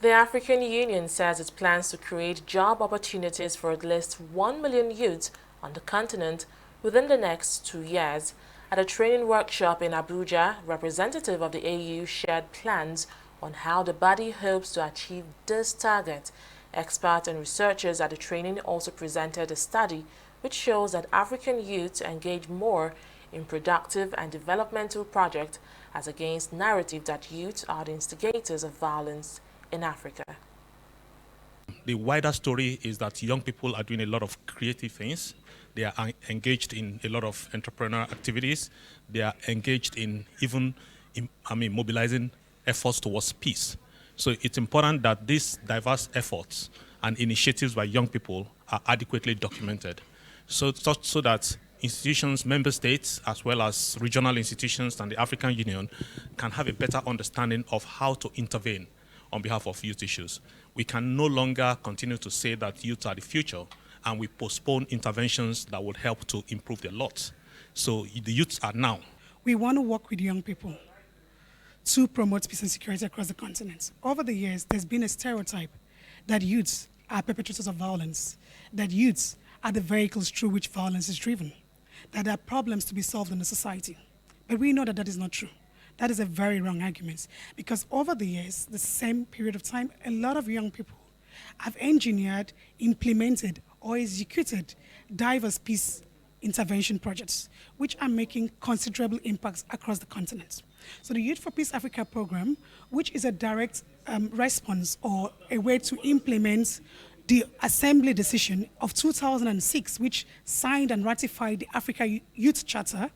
The African Union says it plans to create job opportunities for at least 1 million youths on the continent within the next 2 years. At a training workshop in Abuja, representative of the AU shared plans on how the body hopes to achieve this target. Experts and researchers at the training also presented a study which shows that African youths engage more in productive and developmental projects as against narrative that youths are the instigators of violence in Africa. The wider story is that young people are doing a lot of creative things. They are engaged in a lot of entrepreneurial activities. They are engaged in even, mobilizing efforts towards peace. So it's important that these diverse efforts and initiatives by young people are adequately documented, so that institutions, member states, as well as regional institutions and the African Union can have a better understanding of how to intervene on behalf of youth issues. We can no longer continue to say that youth are the future and we postpone interventions that would help to improve their lot. So the youths are now. We want to work with young people to promote peace and security across the continent. Over the years, there's been a stereotype that youths are perpetrators of violence, that youths are the vehicles through which violence is driven, that there are problems to be solved in the society. But we know that that is not true. That is a very wrong argument, because over the years, the same period of time, a lot of young people have engineered, implemented, or executed diverse peace intervention projects, which are making considerable impacts across the continent. So the Youth for Peace Africa program, which is a direct response or a way to implement the Assembly decision of 2006, which signed and ratified the Africa Youth Charter,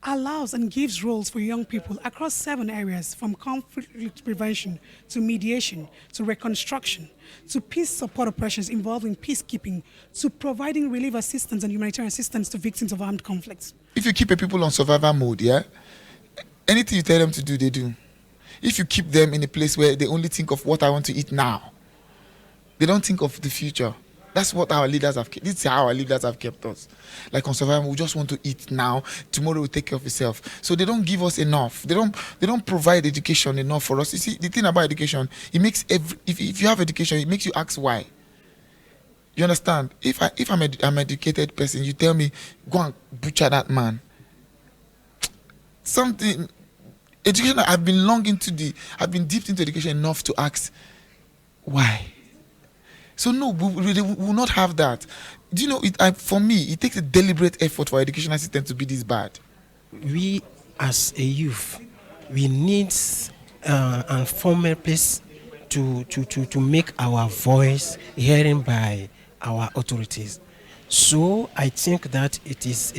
allows and gives roles for young people across 7 areas, from conflict prevention to mediation to reconstruction to peace support operations involving peacekeeping to providing relief assistance and humanitarian assistance to victims of armed conflicts. If you keep a people on survival mode, anything you tell them to do, they do. If you keep them in a place where they only think of what I want to eat now, they don't think of the future. That's what our leaders have kept. This is how our leaders have kept us. Like on survival, we just want to eat now. Tomorrow will take care of itself. So they don't give us enough. They don't provide education enough for us. You see, the thing about education, it makes if you have education, it makes you ask why. You understand? If I'm an educated person, you tell me, go and butcher that man. Something education. I've been deep into education enough to ask why. So no, we will not have that. Do you know, for me, it takes a deliberate effort for our educational system to be this bad. We, as a youth, we need a formal place to make our voice hearing by our authorities. So I think that it is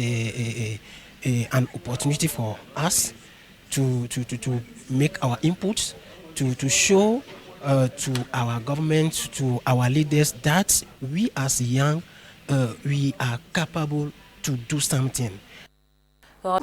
an opportunity for us to make our inputs, to show to our government, to our leaders, that we as young, we are capable to do something. Well,